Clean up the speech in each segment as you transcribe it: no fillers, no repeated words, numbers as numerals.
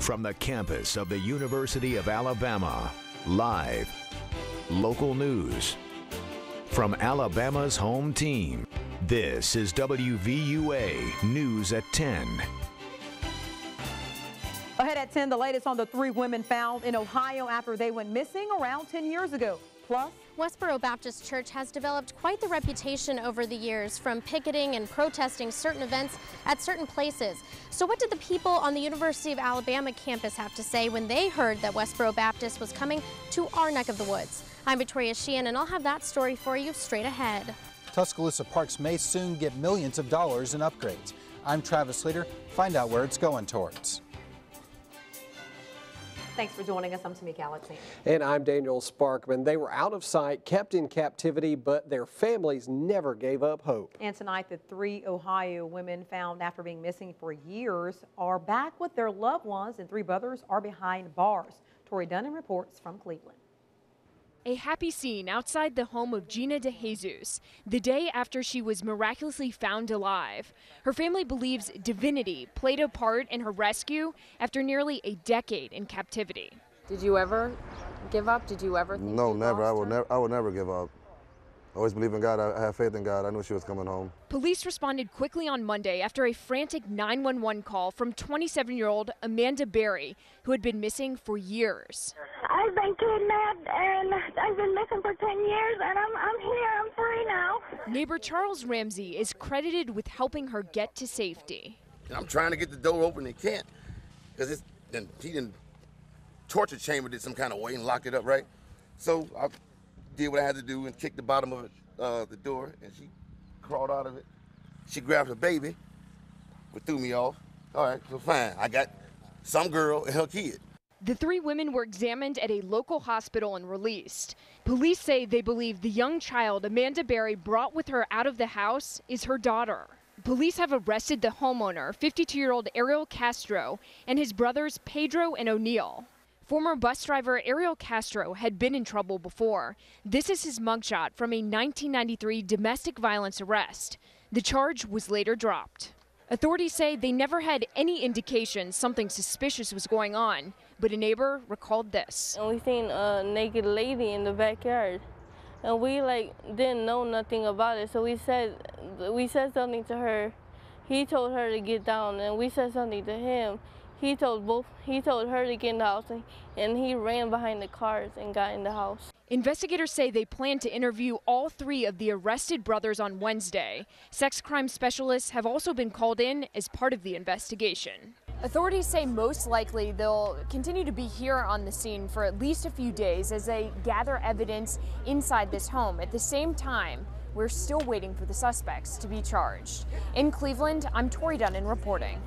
From the campus of the University of Alabama, live, local news. From Alabama's home team, this is WVUA News at 10. Ahead at 10, the latest on the 3 women found in Ohio after they went missing around 10 years ago. Plus, Westboro Baptist Church has developed quite the reputation over the years, from picketing and protesting certain events at certain places. So what did the people on the University of Alabama campus have to say when they heard that Westboro Baptist was coming to our neck of the woods? I'm Victoria Sheehan, and I'll have that story for you straight ahead. Tuscaloosa parks may soon get millions of dollars in upgrades. I'm Travis Leader. Find out where it's going towards. Thanks for joining us. I'm Tamika Alexander. And I'm Daniel Sparkman. They were out of sight, kept in captivity, but their families never gave up hope. And tonight, the 3 Ohio women found after being missing for years are back with their loved ones, and 3 brothers are behind bars. Tori Dunnan reports from Cleveland. A happy scene outside the home of Gina DeJesus, the day after she was miraculously found alive. Her family believes divinity played a part in her rescue after nearly a decade in captivity. Did you ever give up? Did you ever think No, never. I would never give up. I always believe in God. I have faith in God. I knew she was coming home. Police responded quickly on Monday after a frantic 911 call from 27-year-old Amanda Berry, who had been missing for years. I've been kidnapped and I've been missing for 10 years, and I'm here. I'm free now. Neighbor Charles Ramsey is credited with helping her get to safety. I'm trying to get the door open and can't, because he didn't torture chambered it some kind of way and locked it up, right? So I did what I had to do and kicked the bottom of it, the door, and she crawled out of it. She grabbed her baby, but threw me off. All right, so fine. I got some girl and her kid. The 3 women were examined at a local hospital and released. Police say they believe the young child Amanda Berry brought with her out of the house is her daughter. Police have arrested the homeowner, 52-year-old Ariel Castro, and his brothers Pedro and O'Neill. Former bus driver Ariel Castro had been in trouble before. This is his mugshot from a 1993 domestic violence arrest. The charge was later dropped. Authorities say they never had any indication something suspicious was going on, but a neighbor recalled this. And we seen a naked lady in the backyard, and we didn't know nothing about it. So we said something to her. He told her to get down, and we said something to him. He told her to get in the house, and he ran behind the cars and got in the house. Investigators say they plan to interview all 3 of the arrested brothers on Wednesday. Sex crime specialists have also been called in as part of the investigation. Authorities say most likely they'll continue to be here on the scene for at least a few days as they gather evidence inside this home. At the same time, we're still waiting for the suspects to be charged. In Cleveland, I'm Tori Dunnan reporting.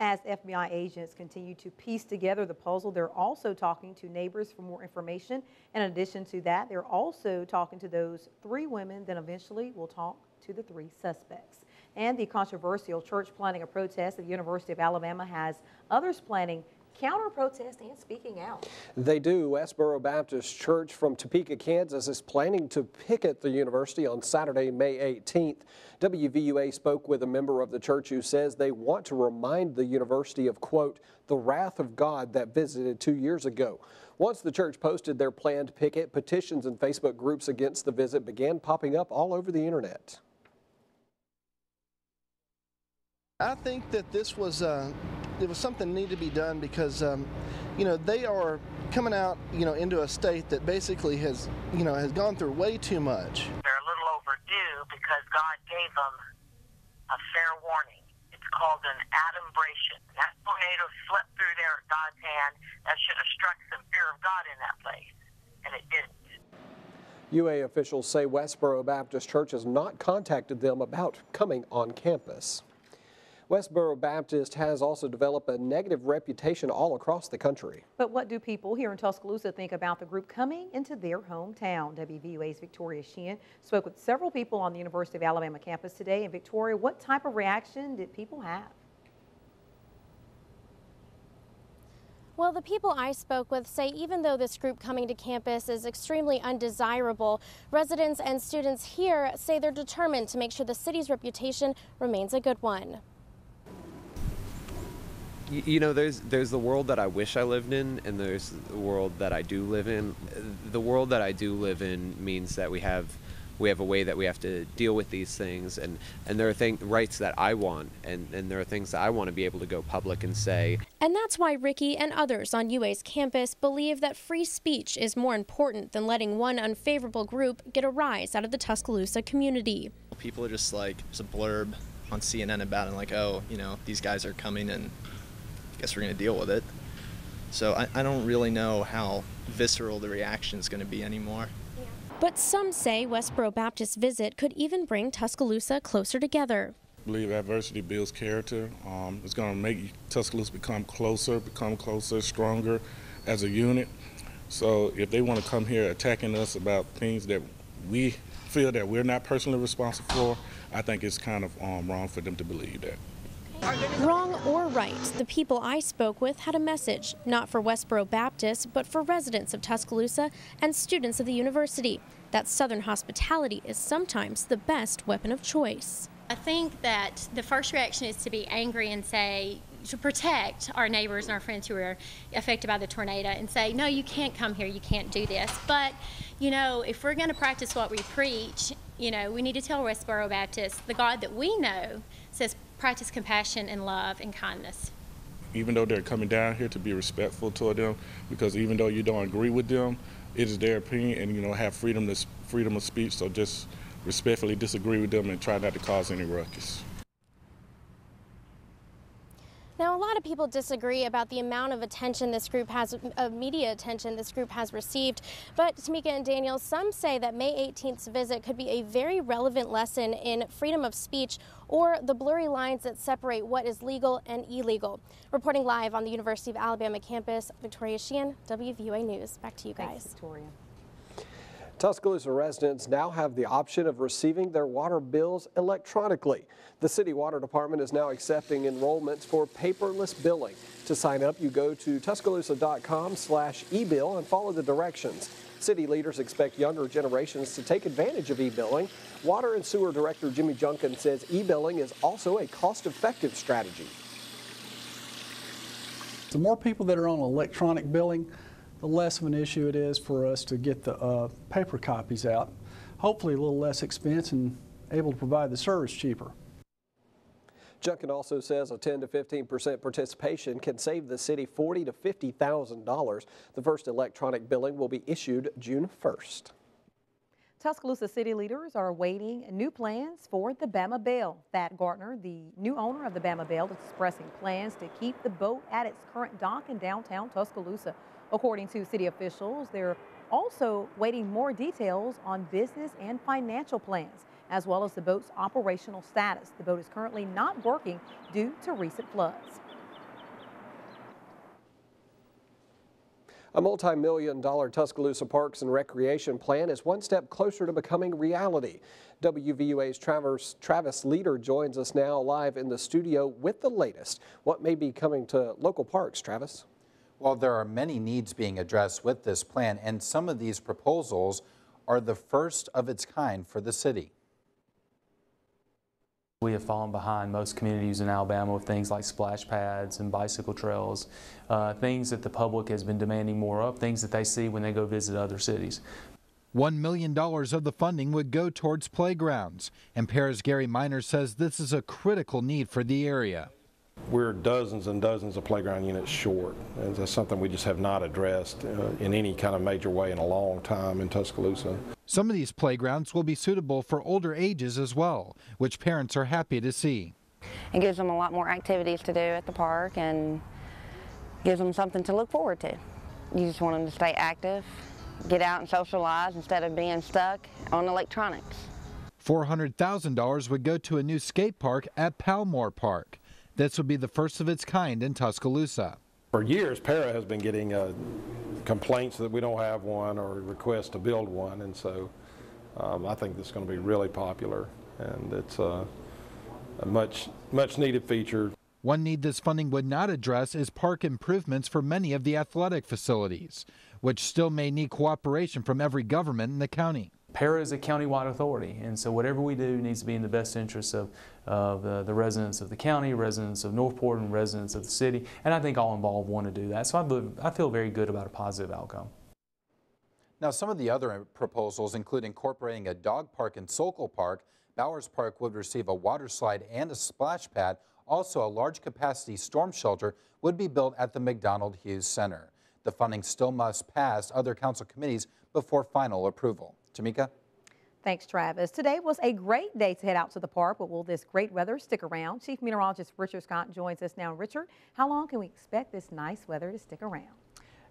As FBI agents continue to piece together the puzzle, they're also talking to neighbors for more information. In addition to that, they're also talking to those 3 women that eventually will talk to the 3 suspects. And the controversial church planning a protest at the University of Alabama has others planning counter-protest and speaking out. They do. Westboro Baptist Church from Topeka, Kansas is planning to picket the university on Saturday, May 18th. WVUA spoke with a member of the church who says they want to remind the university of, quote, the wrath of God that visited 2 years ago. Once the church posted their planned picket, petitions and Facebook groups against the visit began popping up all over the internet. I think that this was it was something that needed to be done because they are coming out into a state that basically has gone through way too much. They're a little overdue because God gave them a fair warning. It's called an adumbration. That tornado slipped through there at God's hand. That should have struck some fear of God in that place, and it didn't. UA officials say Westboro Baptist Church has not contacted them about coming on campus. Westboro Baptist has also developed a negative reputation all across the country. But what do people here in Tuscaloosa think about the group coming into their hometown? WVUA's Victoria Sheehan spoke with several people on the University of Alabama campus today. And Victoria, what type of reaction did people have? Well, the people I spoke with say even though this group coming to campus is extremely undesirable, residents and students here say they're determined to make sure the city's reputation remains a good one. You know, there's the world that I wish I lived in, and there's the world that I do live in. The world that I do live in means that we have a way that we have to deal with these things, and there are rights that I want, and there are things that I want to be able to go public and say. And that's why Ricky and others on UA's campus believe that free speech is more important than letting one unfavorable group get a rise out of the Tuscaloosa community. People are just like, there's a blurb on CNN about it, like, oh, you know, these guys are coming and I guess we're going to deal with it. So I don't really know how visceral the reaction is going to be anymore. But some say Westboro Baptist's visit could even bring Tuscaloosa closer together. I believe adversity builds character. It's going to make Tuscaloosa become closer, stronger as a unit. So if they want to come here attacking us about things that we feel that we're not personally responsible for, I think it's kind of wrong for them to believe that. Wrong or right, the people I spoke with had a message, not for Westboro Baptist, but for residents of Tuscaloosa and students of the university, that Southern hospitality is sometimes the best weapon of choice. I think that the first reaction is to be angry and say, to protect our neighbors and our friends who are affected by the tornado, and say, no, you can't come here, you can't do this. But, you know, if we're going to practice what we preach, you know, we need to tell Westboro Baptist, the God that we know says practice compassion and love and kindness. Even though they're coming down here, to be respectful toward them, because even though you don't agree with them, it is their opinion, and, you know, have freedom of speech, so just respectfully disagree with them and try not to cause any ruckus. Now, a lot of people disagree about the amount of attention this group has, media attention this group has received. But Tamika and Daniel, some say that May 18th's visit could be a very relevant lesson in freedom of speech or the blurry lines that separate what is legal and illegal. Reporting live on the University of Alabama campus, Victoria Sheehan, WVUA News. Back to you guys. Thanks, Victoria. Tuscaloosa residents now have the option of receiving their water bills electronically. The city water department is now accepting enrollments for paperless billing. To sign up, you go to tuscaloosa.com/ebill and follow the directions. City leaders expect younger generations to take advantage of e-billing. Water and Sewer Director Jimmy Junkin says e-billing is also a cost-effective strategy. The more people that are on electronic billing, the less of an issue it is for us to get the paper copies out. Hopefully a little less expense and able to provide the service cheaper. Junkin also says a 10 to 15% participation can save the city $40,000 to $50,000. The first electronic billing will be issued June 1st. Tuscaloosa city leaders are awaiting new plans for the Bama Bell. Thad Gardner, the new owner of the Bama Bell, is expressing plans to keep the boat at its current dock in downtown Tuscaloosa. According to city officials, they're also waiting more details on business and financial plans, as well as the boat's operational status. The boat is currently not working due to recent floods. A multi-million-dollar Tuscaloosa Parks and Recreation plan is one step closer to becoming reality. WVUA's Travis Leader joins us now live in the studio with the latest. What may be coming to local parks, Travis? Well, there are many needs being addressed with this plan, and some of these proposals are the first of its kind for the city. We have fallen behind most communities in Alabama with things like splash pads and bicycle trails, things that the public has been demanding more of, things that they see when they go visit other cities. $1 million of the funding would go towards playgrounds, and Paris Gary Miner says this is a critical need for the area. We're dozens and dozens of playground units short, and that's something we just have not addressed in any kind of major way in a long time in Tuscaloosa. Some of these playgrounds will be suitable for older ages as well, which parents are happy to see. It gives them a lot more activities to do at the park and gives them something to look forward to. You just want them to stay active, get out and socialize instead of being stuck on electronics. $400,000 would go to a new skate park at Palmore Park. This would be the first of its kind in Tuscaloosa. For years, Para has been getting complaints that we don't have one or requests to build one, and so I think this is going to be really popular, and it's a much needed feature. One need this funding would not address is park improvements for many of the athletic facilities, which still may need cooperation from every government in the county. Para is a countywide authority, and so whatever we do needs to be in the best interest of the residents of the county, residents of Northport, and residents of the city, and I think all involved want to do that. So I feel very good about a positive outcome. Now, some of the other proposals include incorporating a dog park in Sokol Park. Bowers Park would receive a water slide and a splash pad. Also, a large capacity storm shelter would be built at the McDonald Hughes Center. The funding still must pass other council committees before final approval. Tamika? Thanks, Travis. Today was a great day to head out to the park, but will this great weather stick around? Chief Meteorologist Richard Scott joins us now. Richard, how long can we expect this nice weather to stick around?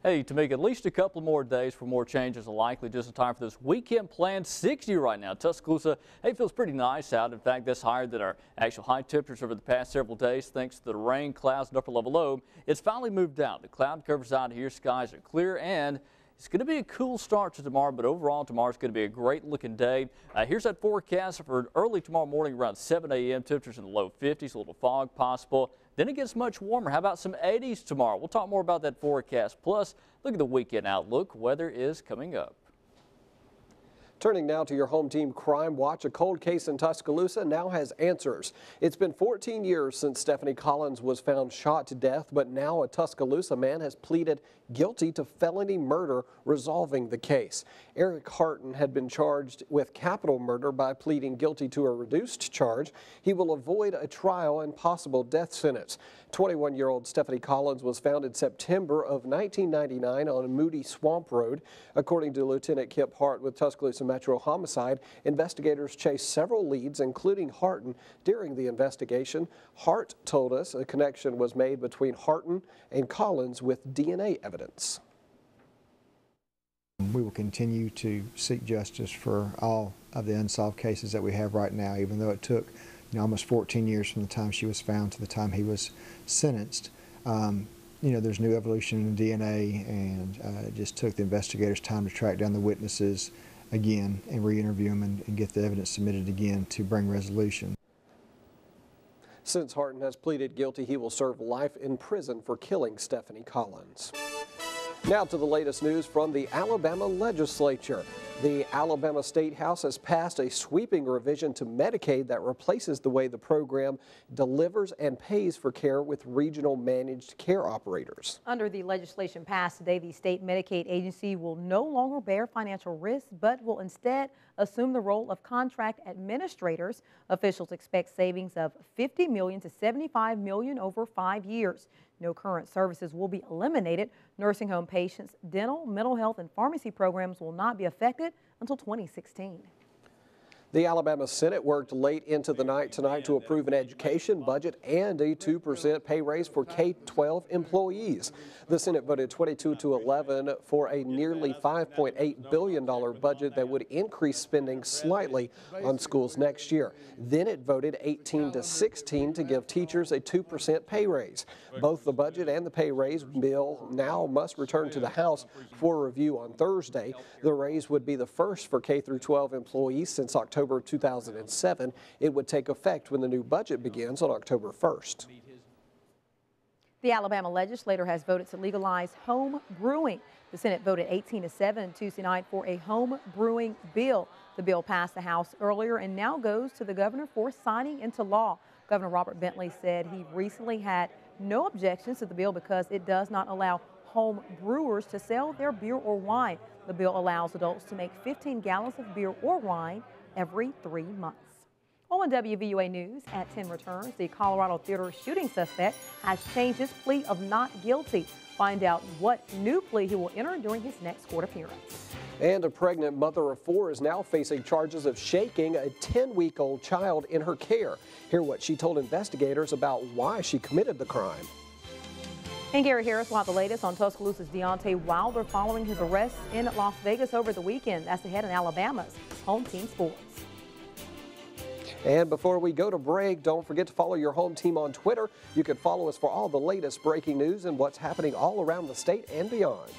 Hey, Tamika, at least a couple more days for more changes are likely just in time for this weekend planned 60 right now. Tuscaloosa, hey, feels pretty nice out. In fact, that's higher than our actual high temperatures over the past several days thanks to the rain, clouds, and upper level low. It's finally moved out. The cloud cover's out here, skies are clear, and it's going to be a cool start to tomorrow, but overall tomorrow's going to be a great looking day. Here's that forecast for early tomorrow morning around 7 a.m. Temperatures in the low 50s, a little fog possible. Then it gets much warmer. How about some 80s tomorrow? We'll talk more about that forecast. Plus, look at the weekend outlook. Weather is coming up. Turning now to your home team Crime Watch, a cold case in Tuscaloosa now has answers. It's been 14 years since Stephanie Collins was found shot to death, but now a Tuscaloosa man has pleaded guilty to felony murder, resolving the case. Eric Harton had been charged with capital murder by pleading guilty to a reduced charge. He will avoid a trial and possible death sentence. 21-year-old Stephanie Collins was found in September of 1999 on Moody Swamp Road. According to Lieutenant Kip Hart with Tuscaloosa Metro Homicide, investigators chased several leads, including Harton, during the investigation. Hart told us a connection was made between Harton and Collins with DNA evidence. We will continue to seek justice for all of the unsolved cases that we have right now, even though it took almost 14 years from the time she was found to the time he was sentenced. There's new evolution in DNA, and it just took the investigators time to track down the witnesses again and re-interview them and get the evidence submitted again to bring resolution. Since Harton has pleaded guilty, he will serve life in prison for killing Stephanie Collins. Now to the latest news from the Alabama legislature. The Alabama State House has passed a sweeping revision to Medicaid that replaces the way the program delivers and pays for care with regional managed care operators. Under the legislation passed today, the state Medicaid agency will no longer bear financial risk, but will instead assume the role of contract administrators. Officials expect savings of $50 million to $75 million over 5 years. No current services will be eliminated. Nursing home patients, dental, mental health, and pharmacy programs will not be affected until 2016. The Alabama Senate worked late into the night tonight to approve an education budget and a 2% pay raise for K-12 employees. The Senate voted 22-11 for a nearly $5.8 billion budget that would increase spending slightly on schools next year. Then it voted 18-16 to give teachers a 2% pay raise. Both the budget and the pay raise bill now must return to the House for review on Thursday. The raise would be the first for K-12 employees since October 2007. It would take effect when the new budget begins on October 1st. The Alabama legislature has voted to legalize home brewing. The Senate voted 18-7 Tuesday night for a home brewing bill. The bill passed the House earlier and now goes to the governor for signing into law. Governor Robert Bentley said he recently had no objections to the bill because it does not allow home brewers to sell their beer or wine. The bill allows adults to make 15 gallons of beer or wine every 3 months. On WVUA News at 10 returns, the Colorado theater shooting suspect has changed his plea of not guilty. Find out what new plea he will enter during his next court appearance. And a pregnant mother of 4 is now facing charges of shaking a 10-week-old child in her care. Hear what she told investigators about why she committed the crime. And Gary Harris will have the latest on Tuscaloosa's Deontay Wilder following his arrest in Las Vegas over the weekend. That's ahead in Alabama's Home Team Sports. And before we go to break, don't forget to follow your home team on Twitter. You can follow us for all the latest breaking news and what's happening all around the state and beyond.